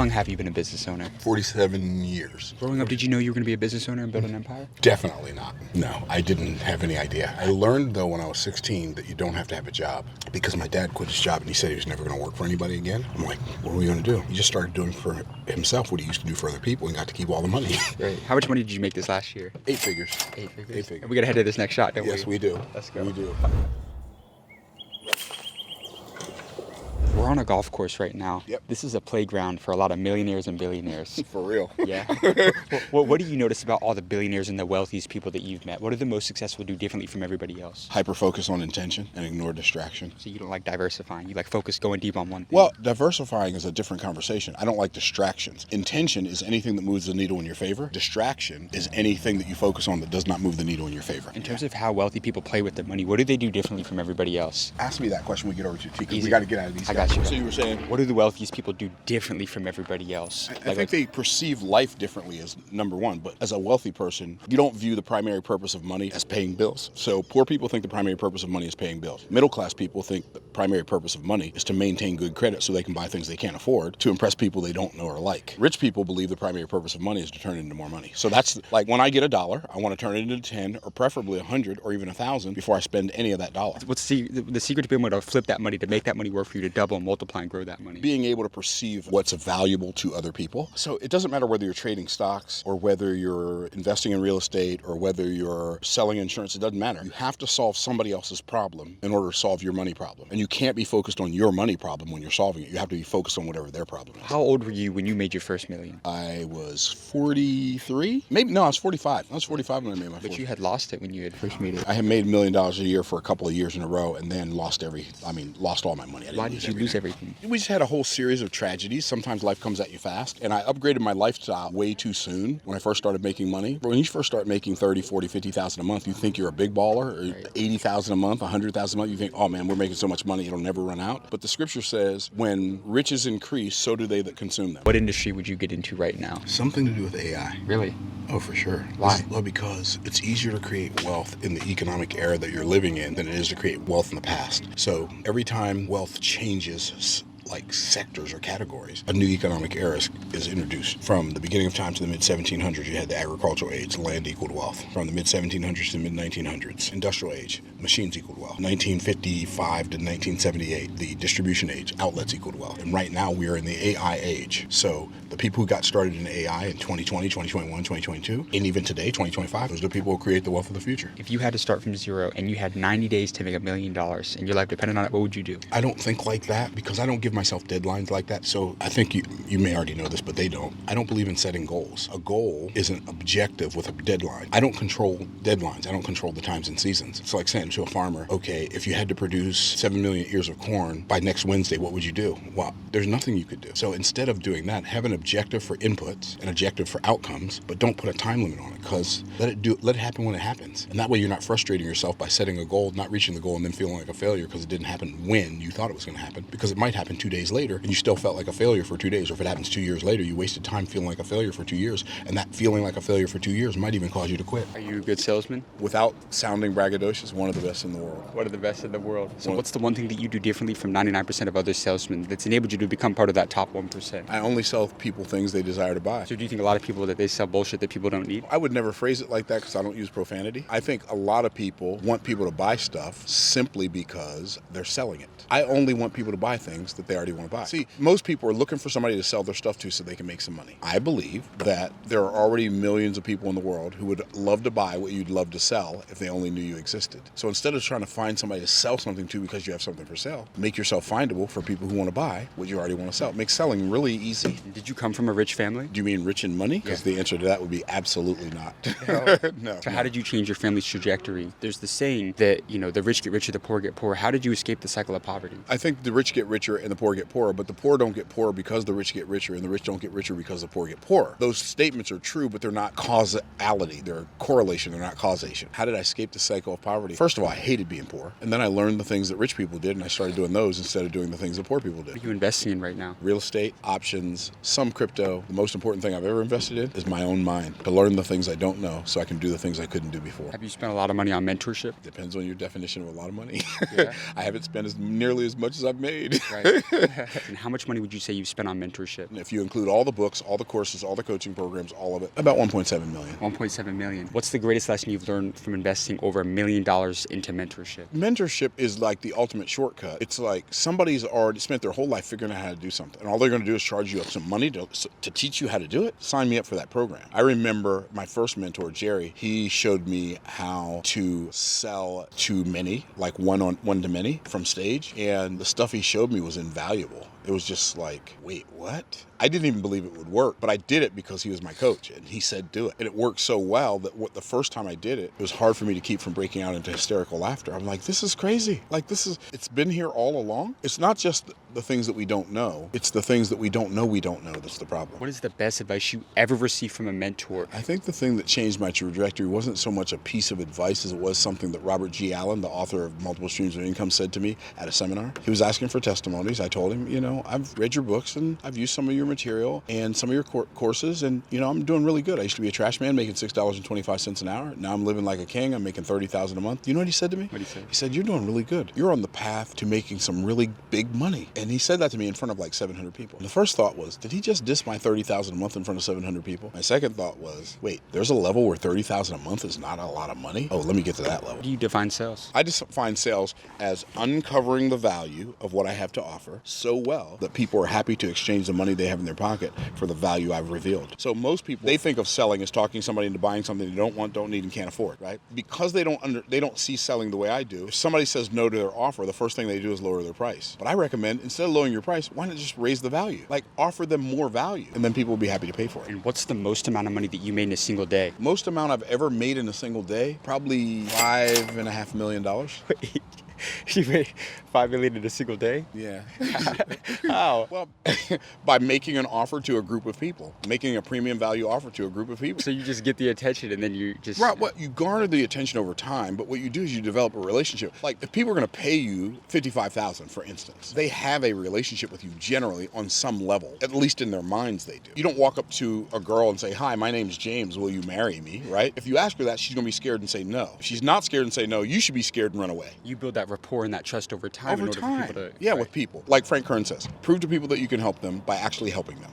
long have you been a business owner? 47 years. Growing up, did you know you were going to be a business owner and build an empire? Definitely not. No, I didn't have any idea. I learned, though, when I was 16 that you don't have to have a job because my dad quit his job and he said he was never going to work for anybody again. I'm like, what are we going to do? He just started doing for himself what he used to do for other people and got to keep all the money. Great. How much money did you make this last year? 8 figures. 8 figures? 8 figures. And we got to head to this next shot, don't we? Yes, we do. Let's go. We do. We're on a golf course right now. Yep. This is a playground for a lot of millionaires and billionaires. For real. Yeah. What do you notice about all the billionaires and the wealthiest people that you've met? What do the most successful do differently from everybody else? Hyper-focus on intention and ignore distraction. So you don't like diversifying. You like focus going deep on one thing. Well, diversifying is a different conversation. I don't like distractions. Intention is anything that moves the needle in your favor. Distraction is anything that you focus on that does not move the needle in your favor. In terms of how wealthy people play with their money, what do they do differently from everybody else? Ask me that question when we get over to T, because Easy. we got to get out of these. I got you. So you were saying? What do the wealthiest people do differently from everybody else? I think they perceive life differently as number one, but as a wealthy person, you don't view the primary purpose of money as paying bills. So poor people think the primary purpose of money is paying bills. Middle class people think the primary purpose of money is to maintain good credit so they can buy things they can't afford to impress people they don't know or like. Rich people believe the primary purpose of money is to turn it into more money. So that's like when I get $1, I want to turn it into 10 or preferably 100 or even 1,000 before I spend any of that dollar. What's the secret to being able to flip that money, to make that money work for you, to double and multiply and grow that money? Being able to perceive what's valuable to other people. So it doesn't matter whether you're trading stocks or whether you're investing in real estate or whether you're selling insurance. It doesn't matter. You have to solve somebody else's problem in order to solve your money problem. And you can't be focused on your money problem when you're solving it. You have to be focused on whatever their problem is. How old were you when you made your first million? I was 43. Maybe, no, I was 45. I was 45 when I made my first. But you had lost it when you had first made it. I had made $1 million a year for a couple of years in a row and then lost all my money. Why did you lose everything? We just had a whole series of tragedies. Sometimes life comes at you fast. And I upgraded my lifestyle way too soon when I first started making money. But when you first start making 30, 40, 50,000 a month, you think you're a big baller, or right. 80,000 a month, 100,000 a month. You think, oh man, we're making so much money, it'll never run out. But the scripture says, when riches increase, so do they that consume them. What industry would you get into right now? Something to do with AI. Really? Oh, for sure. Why? Well, because it's easier to create wealth in the economic era that you're living in than it is to create wealth in the past. So every time wealth changes, like sectors or categories, a new economic era is introduced. From the beginning of time to the mid-1700s, you had the agricultural age, land equaled wealth. From the mid-1700s to the mid-1900s, industrial age, machines equaled wealth. 1955 to 1978, the distribution age, outlets equaled wealth. And right now we are in the AI age. So the people who got started in AI in 2020, 2021, 2022, and even today, 2025, those are the people who create the wealth of the future. If you had to start from zero and you had 90 days to make $1 million and your life depended on it, what would you do? I don't think like that because I don't give myself deadlines like that. So I think you may already know this, but they don't. I don't believe in setting goals. A goal is an objective with a deadline. I don't control deadlines. I don't control the times and seasons. It's like saying to a farmer, okay, if you had to produce 7 million ears of corn by next Wednesday, what would you do? Well, there's nothing you could do. So instead of doing that, have an objective for inputs, an objective for outcomes, but don't put a time limit on it because let it happen when it happens. And that way you're not frustrating yourself by setting a goal, not reaching the goal, and then feeling like a failure because it didn't happen when you thought it was going to happen, because it might happen 2 days later and you still felt like a failure for 2 days. Or if it happens 2 years later, you wasted time feeling like a failure for 2 years, and that feeling like a failure for 2 years might even cause you to quit. Are you a good salesman? Without sounding braggadocious, one of the best in the world. One of the best in the world. So what's the one thing that you do differently from 99% of other salesmen that's enabled you to become part of that top 1%? I only sell people things they desire to buy. So do you think a lot of people that they sell bullshit that people don't need? I would never phrase it like that because I don't use profanity. I think a lot of people want people to buy stuff simply because they're selling it. I only want people to buy things that they already want to buy. See, most people are looking for somebody to sell their stuff to so they can make some money. I believe that there are already millions of people in the world who would love to buy what you'd love to sell if they only knew you existed. So instead of trying to find somebody to sell something to because you have something for sale, make yourself findable for people who want to buy what you already want to sell. Make selling really easy. Did you come from a rich family? Do you mean rich in money? Because the answer to that would be absolutely not. No. So how did you change your family's trajectory? There's the saying that, the rich get richer, the poor get poorer. How did you escape the cycle of poverty? I think the rich get richer and the poor get poorer, but the poor don't get poorer because the rich get richer, and the rich don't get richer because the poor get poorer. Those statements are true, but they're not causality. They're correlation. They're not causation. How did I escape the cycle of poverty? First of all, I hated being poor, and then I learned the things that rich people did, and I started doing those instead of doing the things that poor people did. What are you investing in right now? Real estate, options, some come crypto, the most important thing I've ever invested in is my own mind, to learn the things I don't know so I can do the things I couldn't do before. Have you spent a lot of money on mentorship? Depends on your definition of a lot of money. Yeah. I haven't spent nearly as much as I've made. Right. And how much money would you say you've spent on mentorship? If you include all the books, all the courses, all the coaching programs, all of it, about 1.7 million. 1.7 million. What's the greatest lesson you've learned from investing over $1 million into mentorship? Mentorship is like the ultimate shortcut. It's like somebody's already spent their whole life figuring out how to do something, and all they're going to do is charge you up some money to teach you how to do it. Sign me up for that program. I remember my first mentor, Jerry, he showed me how to sell to many, like one to many from stage, and the stuff he showed me was invaluable. It was just like, wait, what? I didn't even believe it would work, but I did it because he was my coach and he said do it. And it worked so well that the first time I did it, it was hard for me to keep from breaking out into hysterical laughter. I'm like, this is crazy. Like it's been here all along. It's not just the things that we don't know. It's the things that we don't know that's the problem. What is the best advice you ever received from a mentor? I think the thing that changed my trajectory wasn't so much a piece of advice as it was something that Robert G. Allen, the author of Multiple Streams of Income, said to me at a seminar. He was asking for testimonies. I told him, I've read your books and I've used some of your material and some of your courses, and I'm doing really good. I used to be a trash man making $6.25 an hour. Now I'm living like a king. I'm making $30,000 a month. You know what he said to me? What did he say? He said, you're doing really good. You're on the path to making some really big money. And he said that to me in front of like 700 people. And the first thought was, did he just diss my $30,000 a month in front of 700 people? My second thought was, wait, there's a level where $30,000 a month is not a lot of money? Oh, let me get to that level. How do you define sales? I just define sales as uncovering the value of what I have to offer so well that people are happy to exchange the money they have in their pocket for the value I've revealed. So most people, they think of selling as talking somebody into buying something they don't want, don't need, and can't afford, right? Because they don't see selling the way I do. If somebody says no to their offer, the first thing they do is lower their price. But I recommend, instead of lowering your price, why not just raise the value? Like, offer them more value, and then people will be happy to pay for it. And what's the most amount of money that you made in a single day? Most amount I've ever made in a single day, probably $5.5 million. You made $5 million in a single day? Yeah. How? Well, by making an offer to a group of people, making a premium value offer to a group of people. So you just get the attention and then you just... Right, you garner the attention over time, but what you do is you develop a relationship. Like, if people are going to pay you $55,000, for instance, they have a relationship with you generally on some level, at least in their minds they do. You don't walk up to a girl and say, hi, my name's James, will you marry me, right? If you ask her that, she's going to be scared and say no. If she's not scared and say no, you should be scared and run away. You build that rapport and that trust over time. Over time. Yeah, with people. Like Frank Kern says, prove to people that you can help them by actually helping them.